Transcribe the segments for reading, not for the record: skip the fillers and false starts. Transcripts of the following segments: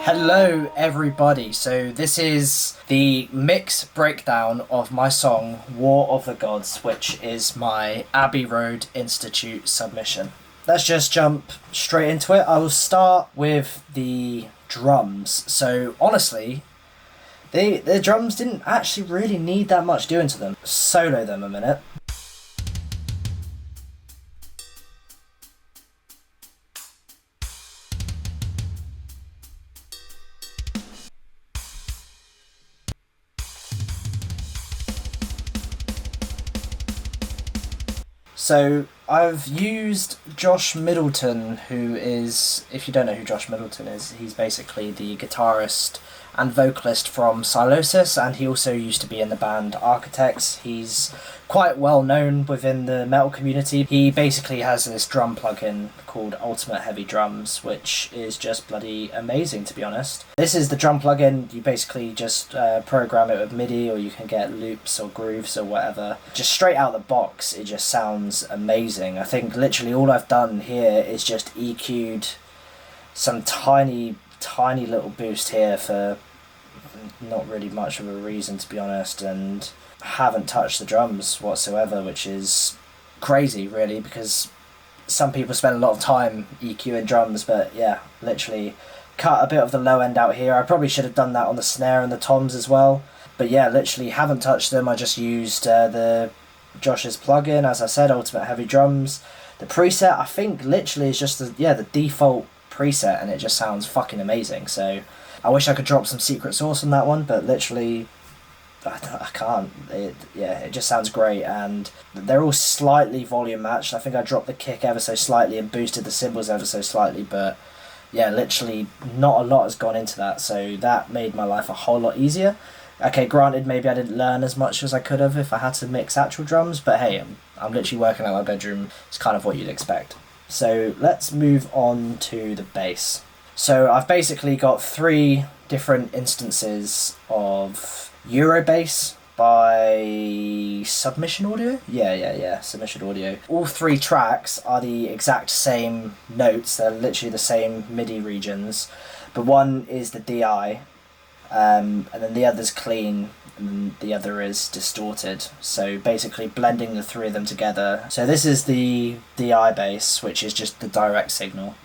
Hello everybody, so this is the mix breakdown of my song War of the Gods, which is my Abbey Road Institute submission. Let's just jump straight into it. I will start with the drums. So honestly, the drums didn't actually really need that much doing to them. Solo them a minute. So I've used Josh Middleton, who is, if you don't know who Josh Middleton is, he's basically the guitarist and vocalist from Silosis, and he also used to be in the band Architects. He's quite well known within the metal community. He basically has this drum plugin called Ultimate Heavy Drums, which is just bloody amazing, to be honest. This is the drum plugin. You basically just program it with MIDI, or you can get loops or grooves or whatever. Just straight out the box, it just sounds amazing. I think literally all I've done here is just EQ'd some tiny little boost here for not really much of a reason, to be honest, and haven't touched the drums whatsoever, which is crazy really, because some people spend a lot of time EQing drums, but yeah, literally cut a bit of the low end out here. I probably should have done that on the snare and the toms as well, but yeah, literally haven't touched them. I just used the Josh's plugin, as I said, Ultimate Heavy Drums. The preset I think literally is just the default preset, and it just sounds fucking amazing. So I wish I could drop some secret sauce on that one, but literally I can't. It just sounds great, and they're all slightly volume matched. I think I dropped the kick ever so slightly and boosted the cymbals ever so slightly, but yeah, literally not a lot has gone into that, so that made my life a whole lot easier. Okay, granted, maybe I didn't learn as much as I could have if I had to mix actual drums, but hey, I'm literally working out my bedroom. It's kind of what you'd expect. So let's move on to the bass. So I've basically got 3 different instances of Eurobass by Submission Audio? Yeah, Submission Audio. All 3 tracks are the exact same notes, they're literally the same MIDI regions, but one is the DI, and then the other's clean, and the other is distorted. So basically blending the 3 of them together. So this is the DI bass, which is just the direct signal.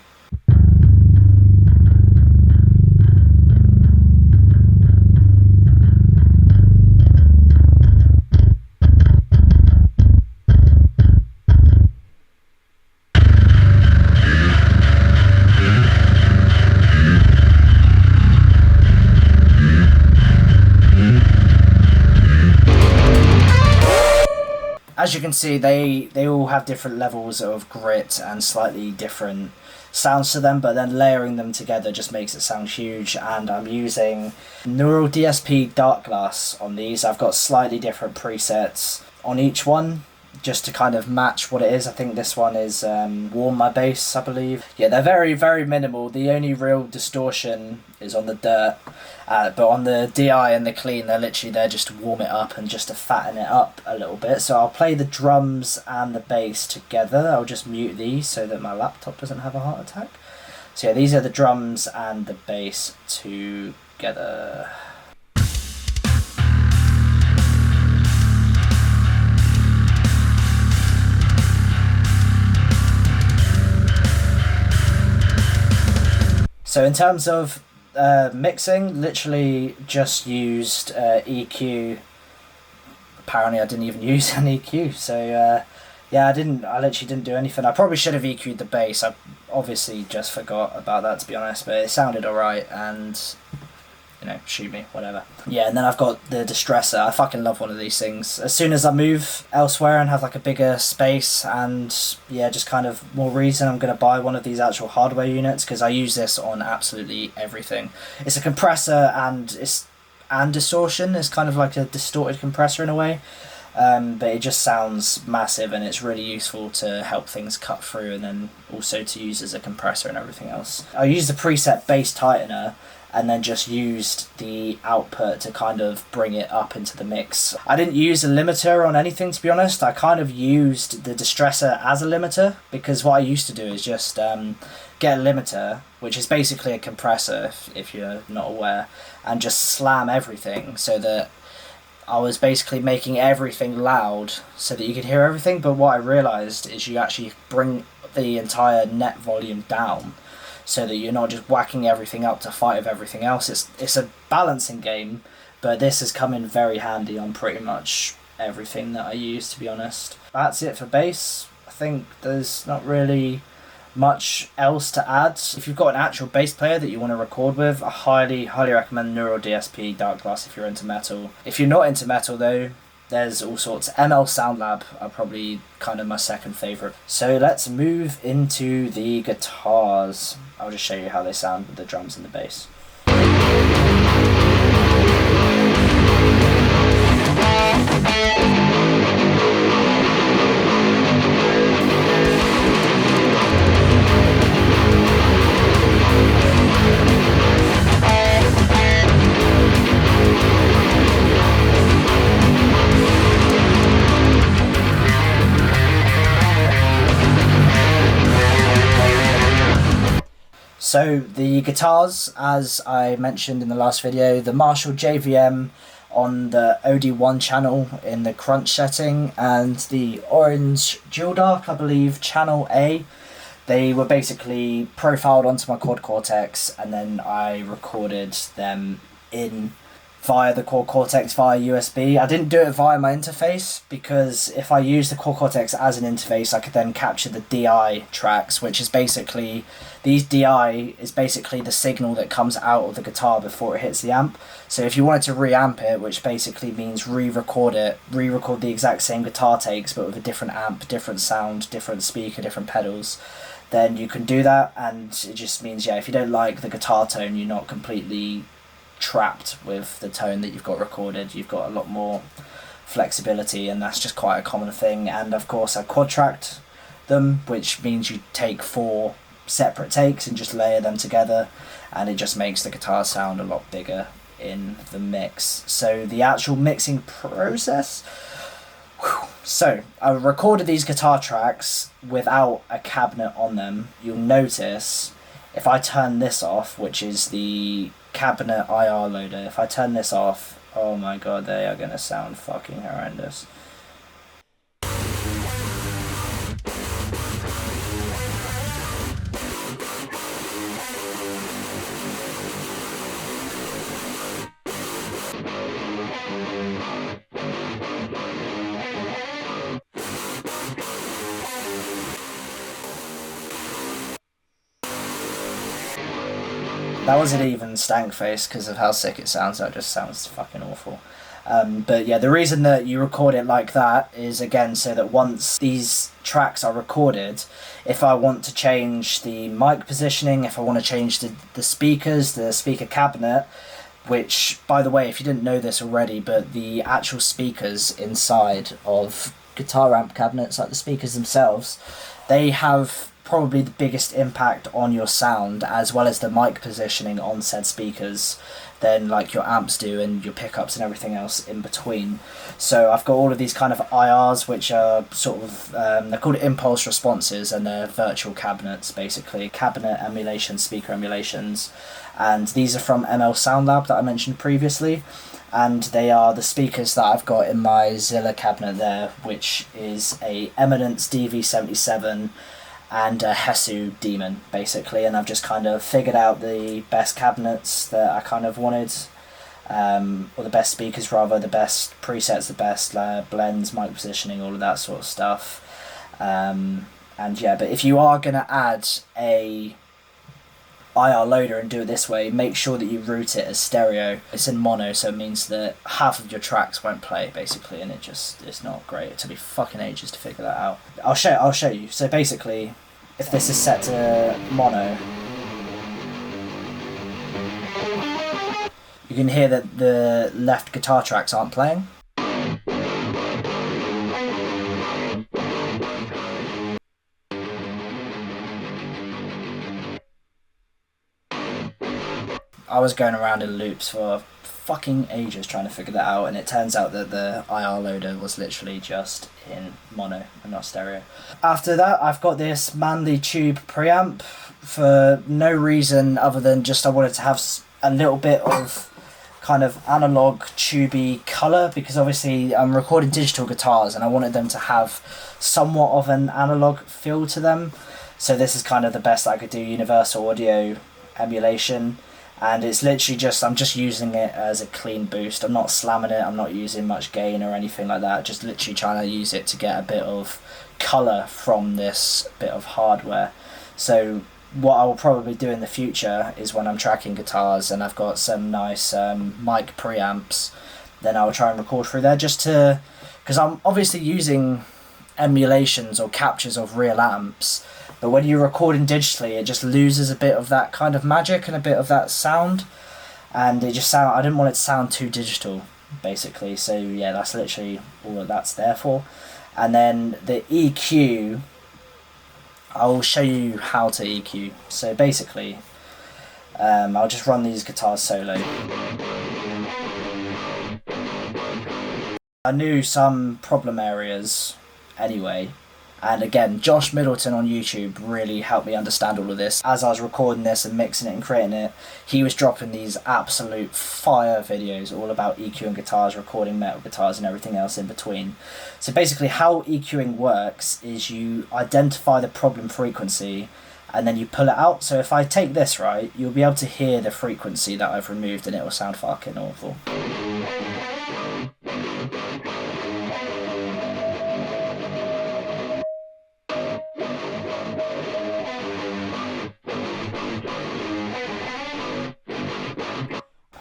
As you can see, they all have different levels of grit and slightly different sounds to them, but then layering them together just makes it sound huge. And I'm using Neural DSP Dark Glass on these. I've got slightly different presets on each one, just to kind of match what it is. I think this one is Warm My Bass, I believe. Yeah, they're very, very minimal. The only real distortion is on the dirt, but on the DI and the clean, they're literally there just to warm it up and just to fatten it up a little bit. So I'll play the drums and the bass together. I'll just mute these so that my laptop doesn't have a heart attack. So yeah, these are the drums and the bass together. So in terms of mixing, literally just used EQ. Apparently I didn't even use an EQ, so yeah, I literally didn't do anything. I probably should have EQ'd the bass. I obviously just forgot about that, to be honest, but it sounded alright, and you know, shoot me, whatever. Yeah, and then I've got the distressor. I fucking love one of these things. As soon as I move elsewhere and have like a bigger space and yeah, just kind of more reason, I'm going to buy one of these actual hardware units, because I use this on absolutely everything. It's a compressor and distortion. It's kind of like a distorted compressor in a way. But it just sounds massive, and it's really useful to help things cut through, and then also to use as a compressor and everything else. I use the preset bass tightener, and then just used the output to kind of bring it up into the mix. I didn't use a limiter on anything, to be honest. I kind of used the distressor as a limiter, because what I used to do is just get a limiter, which is basically a compressor, if you're not aware, and just slam everything so that I was basically making everything loud so that you could hear everything. But what I realised is you actually bring the entire net volume down so that you're not just whacking everything up to fight with everything else. It's a balancing game, but this has come in very handy on pretty much everything that I use, to be honest. That's it for bass. I think there's not really much else to add. If you've got an actual bass player that you want to record with, I highly recommend Neural DSP Dark Glass if you're into metal. If you're not into metal though, there's all sorts. ML Sound Lab are probably kind of my second favourite. So let's move into the guitars. I'll just show you how they sound with the drums and the bass. So the guitars, as I mentioned in the last video, the Marshall JVM on the OD1 channel in the crunch setting, and the Orange Dual Dark, I believe, channel A. They were basically profiled onto my quad cortex, and then I recorded them in via the quad cortex via USB. I didn't do it via my interface because if I use the quad cortex as an interface, I could then capture the DI tracks, which is basically, these DI is basically the signal that comes out of the guitar before it hits the amp. So if you wanted to reamp it, which basically means re-record the exact same guitar takes but with a different amp, different sound, different speaker, different pedals, then you can do that. And it just means, yeah, if you don't like the guitar tone, you're not completely trapped with the tone that you've got recorded. You've got a lot more flexibility, and that's just quite a common thing. And of course I quad tracked them, which means you take 4 separate takes and just layer them together, and it just makes the guitar sound a lot bigger in the mix. So the actual mixing process, so I recorded these guitar tracks without a cabinet on them. You'll notice if I turn this off, which is the cabinet IR loader, if I turn this off, oh my god, they are gonna sound fucking horrendous. That wasn't even stank face because of how sick it sounds. That just sounds fucking awful. But yeah, the reason that you record it like that is, again, so that once these tracks are recorded, if I want to change the mic positioning, if I want to change the speakers, the speaker cabinet, which, by the way, if you didn't know this already, but the actual speakers inside of guitar amp cabinets, like the speakers themselves, they have probably the biggest impact on your sound, as well as the mic positioning on said speakers, than like your amps do and your pickups and everything else in between. So I've got all of these kind of IRs, which are sort of, they're called impulse responses, and they're virtual cabinets, basically, cabinet emulation, speaker emulations, and these are from ML Sound Lab that I mentioned previously, and they are the speakers that I've got in my Zilla cabinet there, which is a Eminence DV77 and a Hesu Demon, basically. And I've just kind of figured out the best cabinets that I kind of wanted, or the best speakers rather, the best presets, the best blends, mic positioning, all of that sort of stuff. And yeah, but if you are going to add a IR loader and do it this way, make sure that you route it as stereo. It's in mono, so it means that half of your tracks won't play, basically, and it's not great. It took me fucking ages to figure that out. I'll show you. So basically, if this is set to mono, you can hear that the left guitar tracks aren't playing. I was going around in loops for fucking ages trying to figure that out, and it turns out that the IR loader was literally just in mono and not stereo. After that, I've got this Manly Tube preamp for no reason other than just I wanted to have a little bit of kind of analog tubey colour, because obviously I'm recording digital guitars and I wanted them to have somewhat of an analog feel to them. So this is kind of the best I could do, universal audio emulation. And it's literally just, I'm just using it as a clean boost. I'm not slamming it, I'm not using much gain or anything like that. Just literally trying to use it to get a bit of colour from this bit of hardware. So what I will probably do in the future is when I'm tracking guitars and I've got some nice mic preamps, then I'll try and record through there just to, because I'm obviously using emulations or captures of real amps, but when you're recording digitally it just loses a bit of that kind of magic and a bit of that sound, and it just I didn't want it to sound too digital basically. So yeah, that's literally all that that's there for. And then the EQ, I'll show you how to EQ. So basically I'll just run these guitars solo. I knew some problem areas anyway, and again, Josh Middleton on YouTube really helped me understand all of this. As I was recording this and mixing it and creating it, he was dropping these absolute fire videos all about EQing guitars, recording metal guitars and everything else in between. So basically how EQing works is you identify the problem frequency and then you pull it out. So if I take this, right, you'll be able to hear the frequency that I've removed and it will sound fucking awful.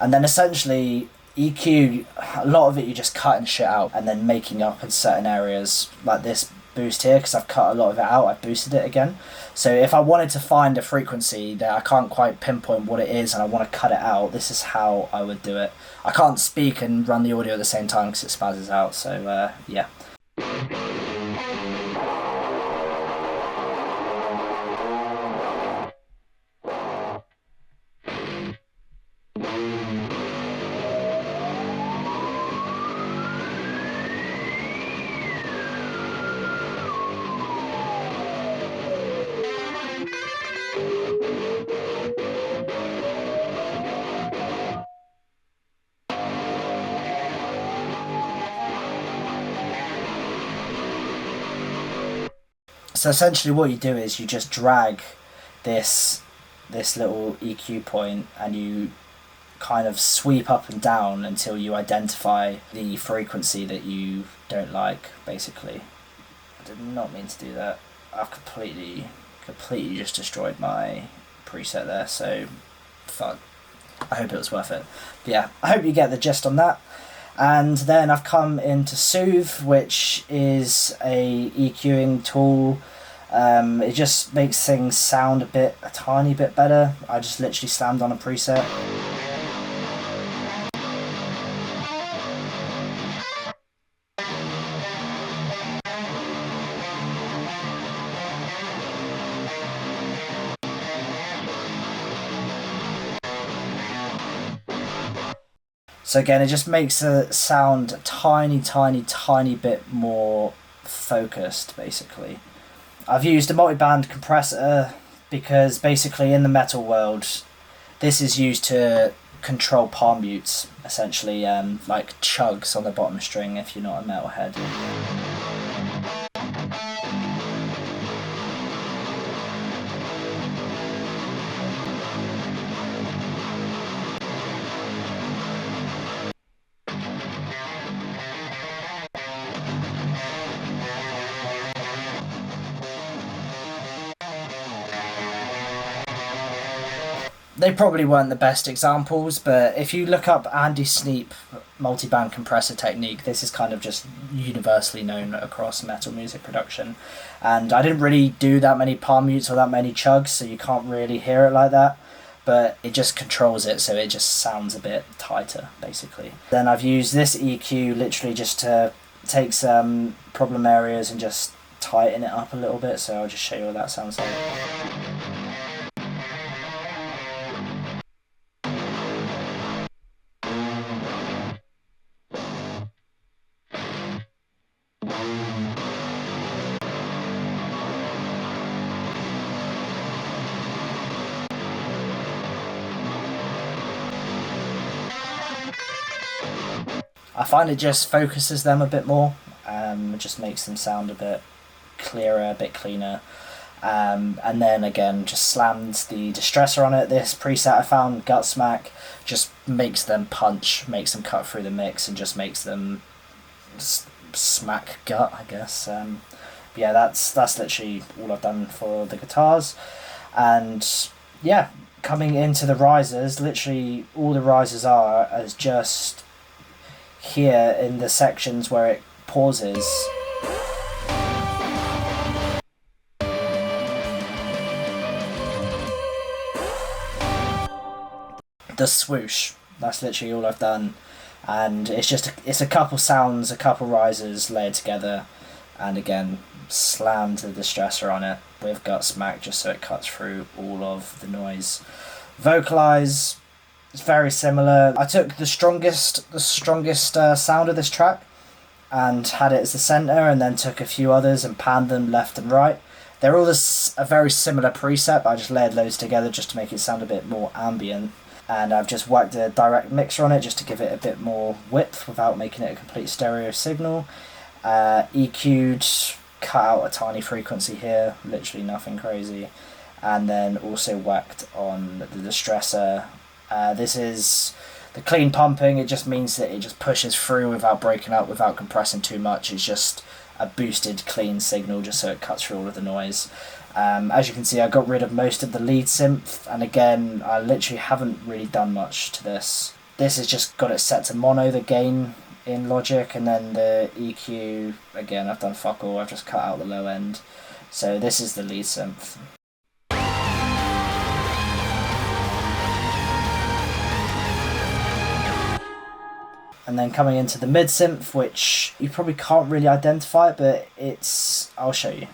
And then essentially EQ, a lot of it you're just cutting shit out and then making up in certain areas, like this boost here, because I've cut a lot of it out, I've boosted it again. So if I wanted to find a frequency that I can't quite pinpoint what it is and I want to cut it out, this is how I would do it. I can't speak and run the audio at the same time because it spazzes out, so yeah. So essentially what you do is you just drag this little EQ point and you kind of sweep up and down until you identify the frequency that you don't like, basically. I did not mean to do that. I've completely just destroyed my preset there, so fuck. I hope it was worth it. But yeah, I hope you get the gist on that. And then I've come into Soothe, which is a EQing tool. It just makes things sound a tiny bit better. I just literally slammed on a preset. So again, it just makes it sound a tiny bit more focused, basically. I've used a multi-band compressor because basically in the metal world, this is used to control palm mutes, essentially, like chugs on the bottom string if you're not a metalhead. They probably weren't the best examples, but if you look up Andy Sneap multi-band compressor technique, this is kind of just universally known across metal music production. And I didn't really do that many palm mutes or that many chugs, so you can't really hear it like that. But it just controls it, so it just sounds a bit tighter, basically. Then I've used this EQ literally just to take some problem areas and just tighten it up a little bit, so I'll just show you what that sounds like. I find it just focuses them a bit more. It just makes them sound a bit clearer, a bit cleaner. And then again, just slammed the distressor on it. This preset I found, Gutsmack, just makes them punch, makes them cut through the mix, and just makes them smack gut, I guess. Yeah, that's literally all I've done for the guitars. And yeah, coming into the risers, literally all the risers are as just here in the sections where it pauses. The swoosh, that's literally all I've done. And it's a couple sounds, a couple risers layered together, and again slammed the distressor on it with Gutsmack just so it cuts through all of the noise. Vocalize, it's very similar. I took the strongest sound of this track and had it as the center, and then took a few others and panned them left and right. They're all a very similar preset, but I just layered loads together just to make it sound a bit more ambient. And I've just whacked a direct mixer on it just to give it a bit more width without making it a complete stereo signal. EQ'd, cut out a tiny frequency here, literally nothing crazy. And then also whacked on the distressor. This is the clean pumping. It just means that it just pushes through without breaking up, without compressing too much. It's just a boosted clean signal just so it cuts through all of the noise. As you can see, I got rid of most of the lead synth, and again, I literally haven't really done much to this. This has just got it set to mono, the gain in Logic, and then the EQ, again, I've done fuck all, I've just cut out the low end. So this is the lead synth. And then coming into the mid synth, which you probably can't really identify it, but I'll show you.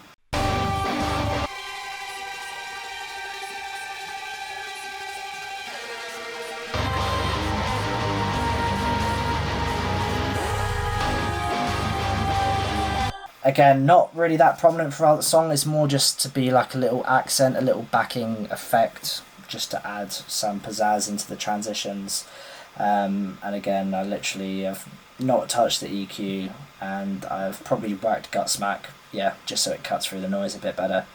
Again, not really that prominent throughout the song, it's more just to be like a little accent, a little backing effect, just to add some pizzazz into the transitions. And again, I literally have not touched the EQ, and I've probably whacked Gutsmack, yeah, just so it cuts through the noise a bit better.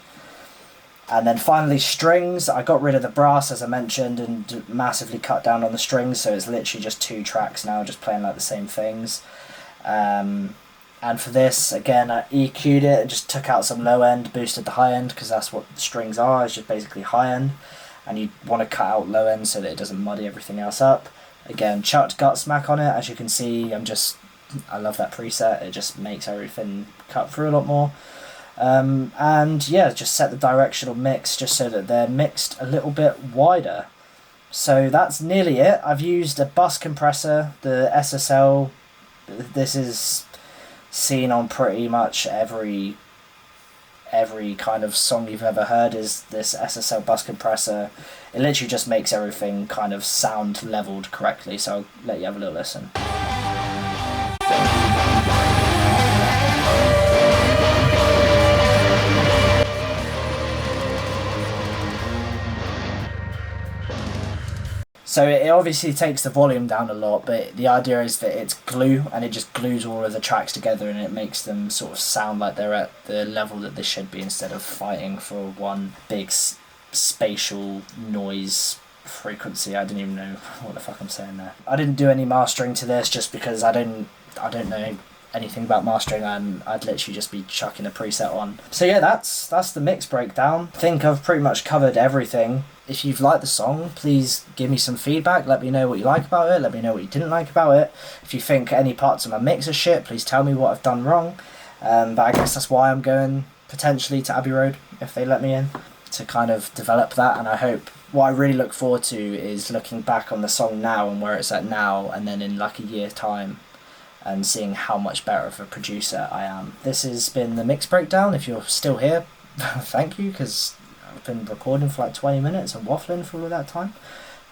And then finally strings, I got rid of the brass as I mentioned and massively cut down on the strings, so it's literally just 2 tracks now, just playing like the same things. And for this, again, I EQ'd it and just took out some low end, boosted the high end, because that's what the strings are, it's just basically high end. And you want to cut out low end so that it doesn't muddy everything else up. Again, chucked Gutsmack on it, as you can see, I love that preset, it just makes everything cut through a lot more. And yeah, just set the directional mix just so that they're mixed a little bit wider. So that's nearly it. I've used a bus compressor, the SSL. This is seen on pretty much every kind of song you've ever heard, is this SSL bus compressor. It literally just makes everything kind of sound leveled correctly, so I'll let you have a little listen. So it obviously takes the volume down a lot, but the idea is that it's glue, and it just glues all of the tracks together, and it makes them sort of sound like they're at the level that they should be, instead of fighting for one big spatial noise frequency. I didn't even know what the fuck I'm saying there. I didn't do any mastering to this just because I don't know anything about mastering, and I'd literally just be chucking a preset on. So yeah, that's the mix breakdown. I think I've pretty much covered everything. If you've liked the song, please give me some feedback, let me know what you like about it, let me know what you didn't like about it. If you think any parts of my mix are shit, please tell me what I've done wrong. But I guess that's why I'm going potentially to Abbey Road, if they let me in, to kind of develop that. And I hope, what I really look forward to is looking back on the song now and where it's at now, and then in like a year's time, and seeing how much better of a producer I am. This has been the mix breakdown. If you're still here, thank you, because I've been recording for like 20 minutes and waffling for all that time.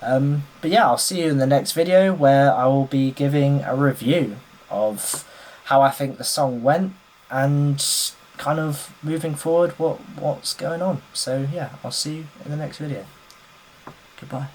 But yeah, I'll see you in the next video, where I will be giving a review of how I think the song went, and kind of moving forward what's going on. So yeah, I'll see you in the next video. Goodbye.